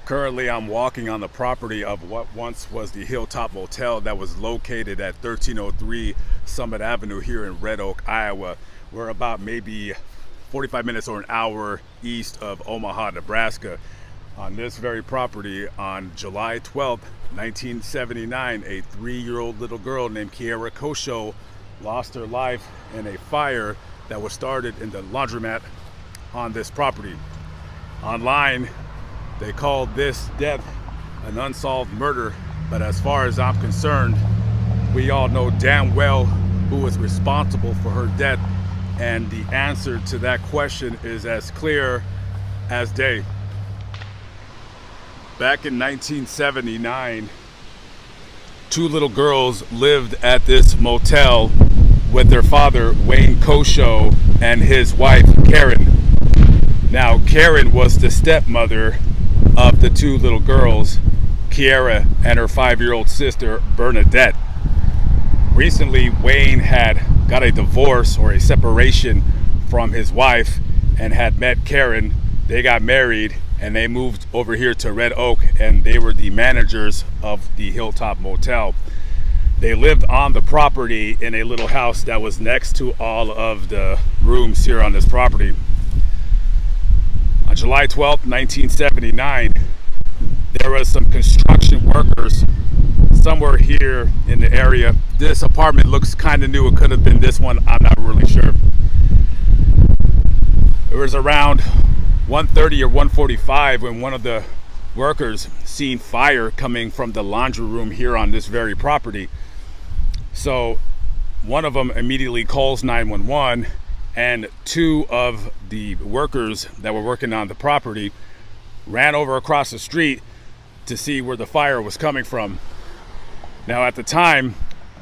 Currently, I'm walking on the property of what once was the Hilltop Motel that was located at 1303 Summit Avenue here in Red Oak, Iowa. We're about maybe 45 minutes or an hour east of Omaha, Nebraska. On this very property, on July 12th, 1979, a 3-year-old little girl named Keara Coshow lost her life in a fire that was started in the laundromat on this property. Online, they called this death an unsolved murder, but as far as I'm concerned, we all know damn well who was responsible for her death, and the answer to that question is as clear as day. Back in 1979, 2 little girls lived at this motel with their father, Wayne Coshow, and his wife, Karen. Now, Karen was the stepmother of the 2 little girls, Keara and her 5-year-old sister, Bernadette. Recently, Wayne had got a divorce or a separation from his wife and had met Karen. They got married and they moved over here to Red Oak, and they were the managers of the Hilltop Motel. They lived on the property in a little house that was next to all of the rooms here on this property. On July 12th, 1979, there was some construction workers somewhere here in the area. This apartment looks kind of new. It could have been this one. I'm not really sure. It was around 1:30 or 1:45 when one of the workers seen fire coming from the laundry room here on this very property. So one of them immediately calls 911, and 2 of the workers that were working on the property ran over across the street to see where the fire was coming from. Now, at the time,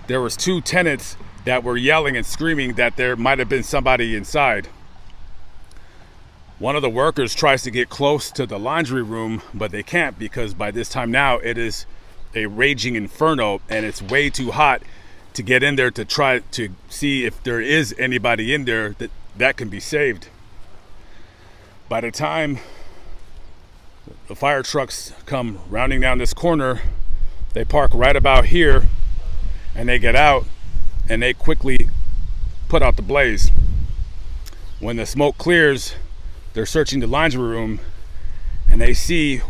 there was 2 tenants that were yelling and screaming that there might have been somebody inside. One of the workers tries to get close to the laundry room, but they can't, because by this time now it is a raging inferno and it's way too hot to get in there to try to see if there is anybody in there that can be saved. By the time the fire trucks come rounding down this corner, they park right about here and they get out and they quickly put out the blaze. When the smoke clears, they're searching the laundry room and they see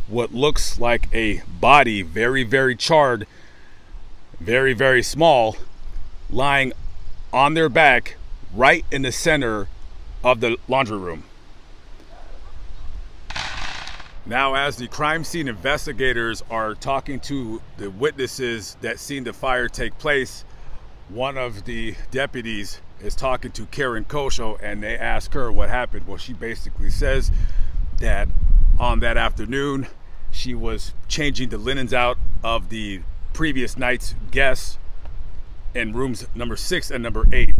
what looks like a body, very, very charred, very, very small, lying on their back right in the center of the laundry room. Now, as the crime scene investigators are talking to the witnesses that seen the fire take place, one of the deputies is talking to Karen Coshow, and they ask her what happened. Well, she basically says that on that afternoon, she was changing the linens out of the previous night's guests in rooms number 6 and number 8.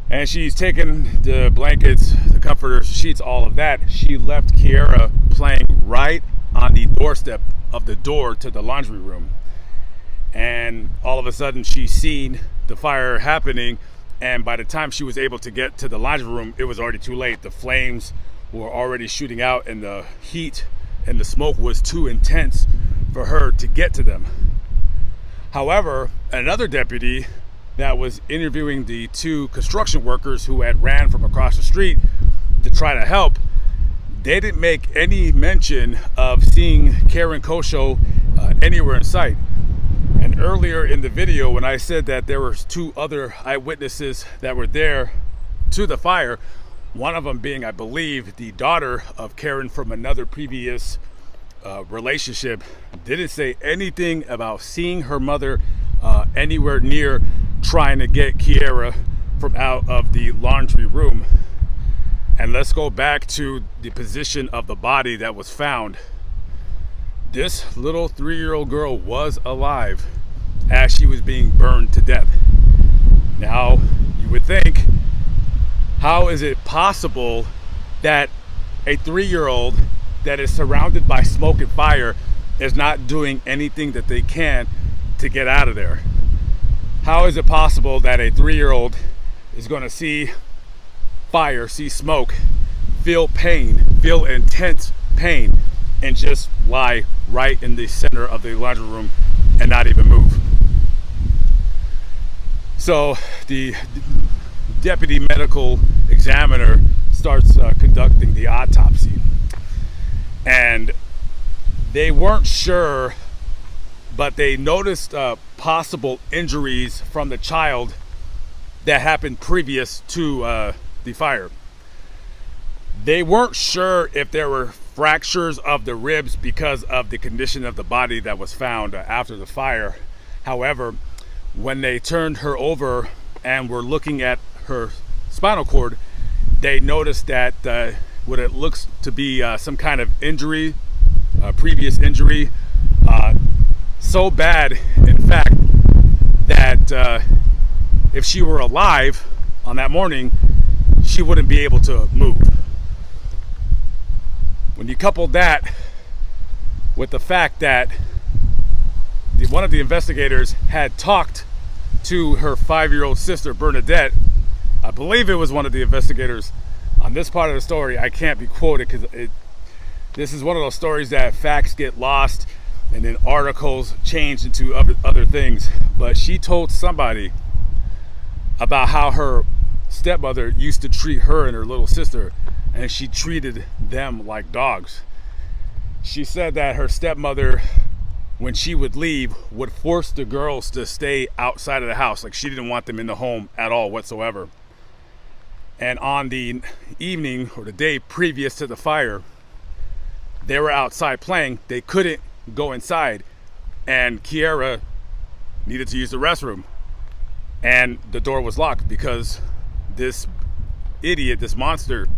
And she's taken the blankets, the comforters, sheets, all of that. She left Keara playing right on the doorstep of the door to the laundry room. And all of a sudden she's seen the fire happening, and by the time she was able to get to the laundry room, it was already too late. The flames were already shooting out and the heat and the smoke was too intense for her to get to them. However, another deputy that was interviewing the 2 construction workers who had ran from across the street to try to help, they didn't make any mention of seeing Karen Coshow anywhere in sight. And earlier in the video, when I said that there were 2 other eyewitnesses that were there to the fire, one of them being, I believe, the daughter of Karen from another previous relationship, didn't say anything about seeing her mother anywhere near trying to get Keara from out of the laundry room. And let's go back to the position of the body that was found. This little 3-year-old girl was alive as she was being burned to death. Now, you would think, how is it possible that a 3-year-old that is surrounded by smoke and fire is not doing anything that they can to get out of there? How is it possible that a 3-year-old is going to see fire, see smoke, feel pain, feel intense pain, and just lie right in the center of the laundry room and not even move. So the deputy medical examiner starts conducting the autopsy, and they weren't sure, but they noticed possible injuries from the child that happened previous to the fire. They weren't sure if there were fractures of the ribs because of the condition of the body that was found after the fire. However, when they turned her over and were looking at her spinal cord, they noticed that what it looks to be some kind of injury, previous injury, so bad, in fact, that if she were alive on that morning, she wouldn't be able to move. When you couple that with the fact that one of the investigators had talked to her 5-year-old sister, Bernadette, I believe it was one of the investigators on this part of the story. I can't be quoted because this is one of those stories that facts get lost and then articles change into other things. But she told somebody about how her stepmother used to treat her and her little sister, and she treated them like dogs. She said that her stepmother, when she would leave, would force the girls to stay outside of the house. Like, she didn't want them in the home at all whatsoever. And on the evening or the day previous to the fire, they were outside playing. They couldn't go inside, and Keara needed to use the restroom, and the door was locked because this idiot, this monster,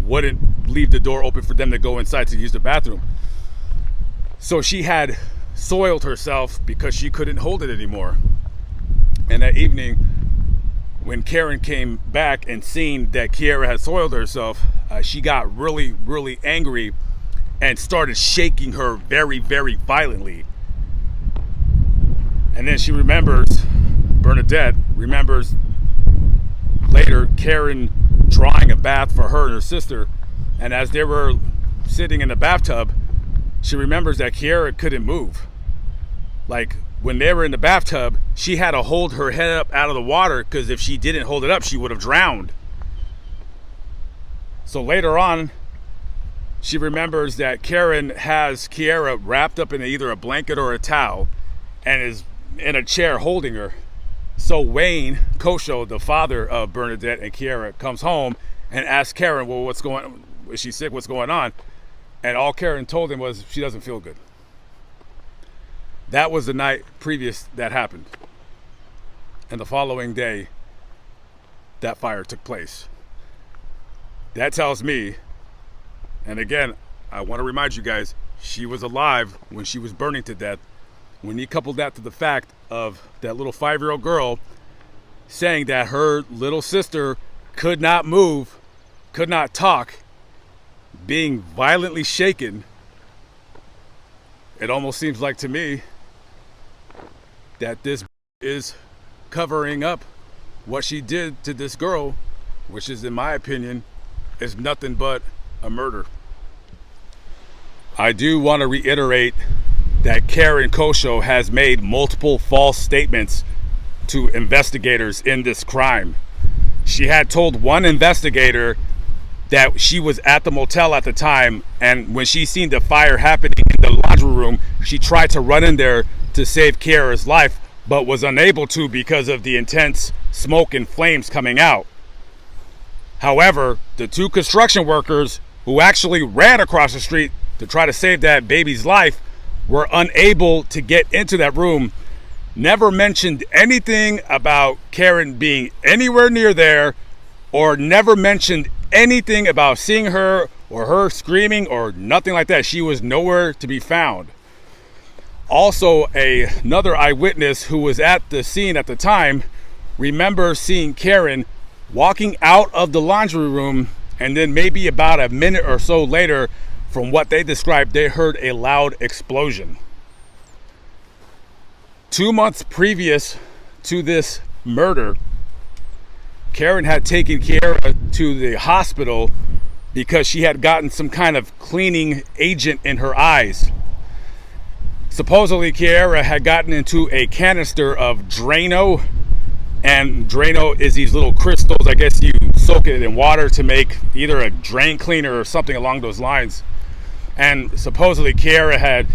wouldn't leave the door open for them to go inside to use the bathroom. So she had soiled herself because she couldn't hold it anymore. And that evening, when Karen came back and seen that Keara had soiled herself, she got really, really angry and started shaking her very, very violently. And then she remembers, Bernadette remembers later Karen drawing a bath for her and her sister, and as they were sitting in the bathtub, she remembers that Keara couldn't move. Like, when they were in the bathtub, she had to hold her head up out of the water, because if she didn't hold it up, she would have drowned. So later on, she remembers that Karen has Keara wrapped up in either a blanket or a towel and is in a chair holding her. So Wayne Coshow, the father of Bernadette and Keara, comes home and asks Karen, well, what's going on? Is she sick? What's going on? And all Karen told him was she doesn't feel good. That was the night previous that happened. And the following day, that fire took place. That tells me, and again, I want to remind you guys, she was alive when she was burning to death. When you couple that to the fact of that little 5-year-old girl saying that her little sister could not move, could not talk, being violently shaken, it almost seems like to me that this is covering up what she did to this girl, which is, in my opinion, is nothing but a murder. I do want to reiterate that Karen Coshow has made multiple false statements to investigators in this crime. She had told one investigator that she was at the motel at the time, and when she seen the fire happening in the laundry room, she tried to run in there to save Keara's life, but was unable to because of the intense smoke and flames coming out. However, the 2 construction workers who actually ran across the street to try to save that baby's life were unable to get into that room, never mentioned anything about Karen being anywhere near there, or never mentioned anything about seeing her or her screaming or nothing like that. She was nowhere to be found. Also, another eyewitness who was at the scene at the time remembers seeing Karen walking out of the laundry room, and then maybe about a minute or so later, from what they described, they heard a loud explosion. 2 months previous to this murder, Karen had taken Keara to the hospital because she had gotten some kind of cleaning agent in her eyes. Supposedly, Keara had gotten into a canister of Drano, and Drano is these little crystals. I guess you soak it in water to make either a drain cleaner or something along those lines. And supposedly, Keara had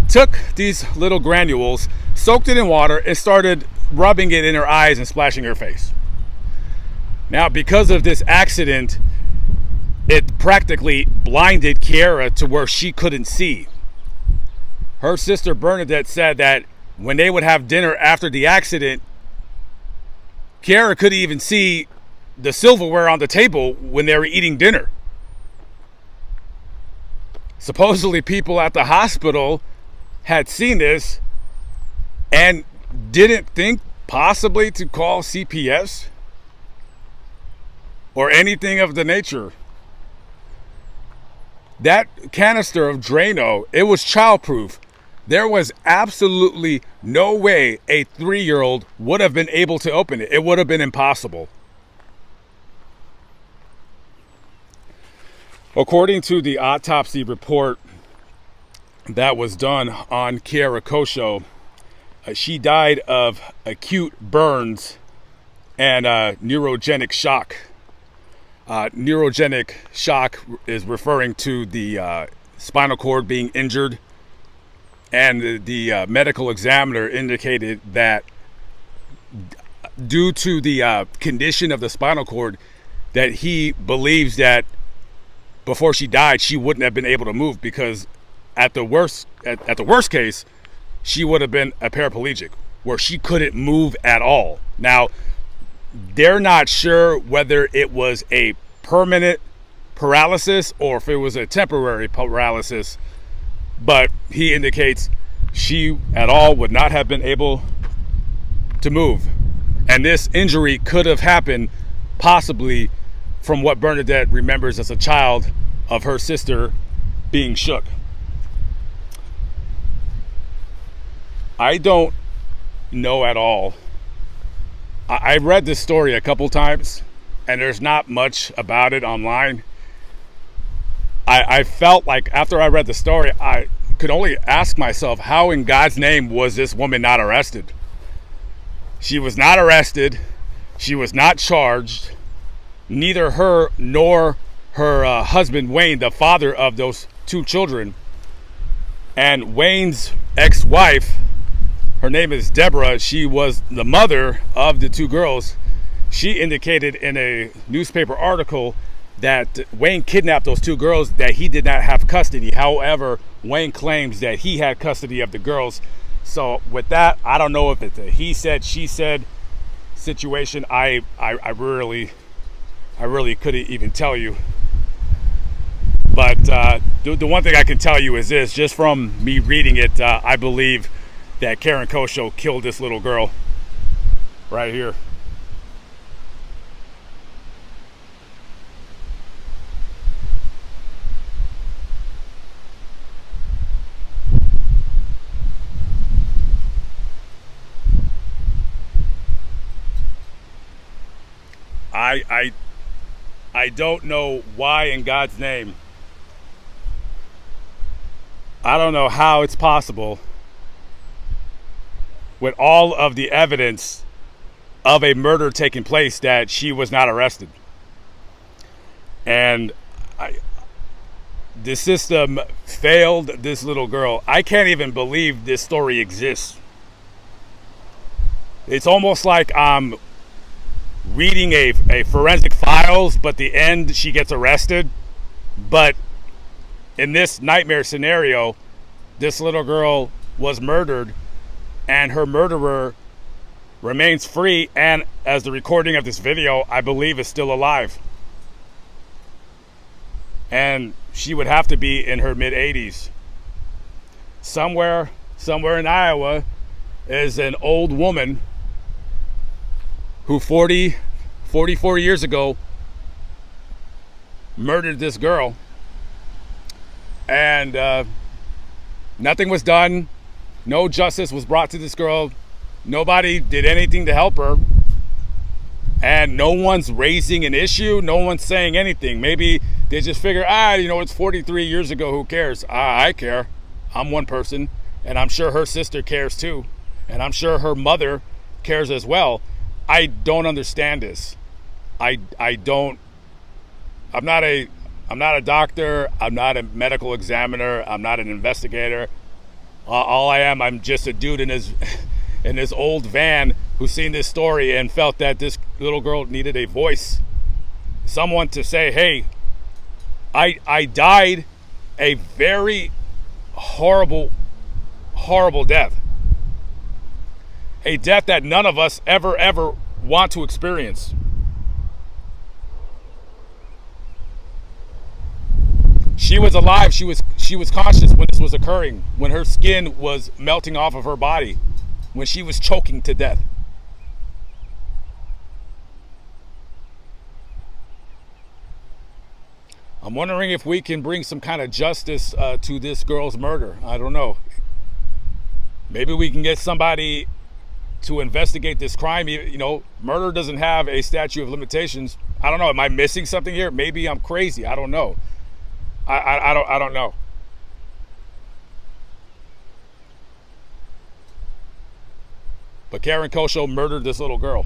took these little granules, soaked it in water, and started rubbing it in her eyes and splashing her face. Now, because of this accident, it practically blinded Keara to where she couldn't see. Her sister Bernadette said that when they would have dinner after the accident, Keara couldn't even see the silverware on the table when they were eating dinner. Supposedly, people at the hospital had seen this and didn't think possibly to call CPS or anything of the nature. That canister of Drano, it was childproof. There was absolutely no way a 3-year-old would have been able to open it. It would have been impossible. According to the autopsy report that was done on Keara Coshow, she died of acute burns and neurogenic shock. Neurogenic shock is referring to the spinal cord being injured. And the medical examiner indicated that due to the condition of the spinal cord, that he believes that before she died, she wouldn't have been able to move, because at the worst case, she would have been a paraplegic, where she couldn't move at all. Now, they're not sure whether it was a permanent paralysis or if it was a temporary paralysis, but he indicates she at all would not have been able to move. And this injury could have happened possibly from what Bernadette remembers as a child of her sister being shook. I don't know at all. I read this story a couple times, and there's not much about it online. I felt like after I read the story, I could only ask myself, how in God's name was this woman not arrested? She was not arrested. She was not charged. Neither her nor her husband, Wayne, the father of those 2 children, and Wayne's ex-wife, her name is Deborah. She was the mother of the 2 girls. She indicated in a newspaper article that Wayne kidnapped those 2 girls, that he did not have custody. However, Wayne claims that he had custody of the girls. So with that, I don't know if it's a he said, she said situation. I really couldn't even tell you. But the one thing I can tell you is this, just from me reading it, I believe that Keara Coshow killed this little girl right here. I don't know why in God's name. I don't know how it's possible with all of the evidence of a murder taking place that she was not arrested. And the system failed this little girl. I can't even believe this story exists. It's almost like I'm reading a forensic files, but the end she gets arrested. But in this nightmare scenario, this little girl was murdered, and her murderer remains free, and as the recording of this video, I believe is still alive. And she would have to be in her mid-80s. Somewhere in Iowa is an old woman who 44 years ago murdered this girl, and nothing was done. No justice was brought to this girl. Nobody did anything to help her, and no one's raising an issue. No one's saying anything. Maybe They just figure, it's 43 years ago, who cares? I care. I'm one person, and I'm sure her sister cares too, and I'm sure her mother cares as well. I don't understand this. I don't. I'm not a doctor. I'm not a medical examiner. I'm not an investigator. All I am, I'm just a dude in his old van who's seen this story and felt that this little girl needed a voice, someone to say, hey, I died a very horrible death. A death that none of us ever want to experience. She was alive. She was conscious when this was occurring, when her skin was melting off of her body, when she was choking to death. I'm wondering if we can bring some kind of justice to this girl's murder. I don't know. Maybe we can get somebody to investigate this crime. Murder doesn't have a statute of limitations. I don't know. Am I missing something here? Maybe I'm crazy. I don't know. I don't know. But Karen Coshow murdered this little girl.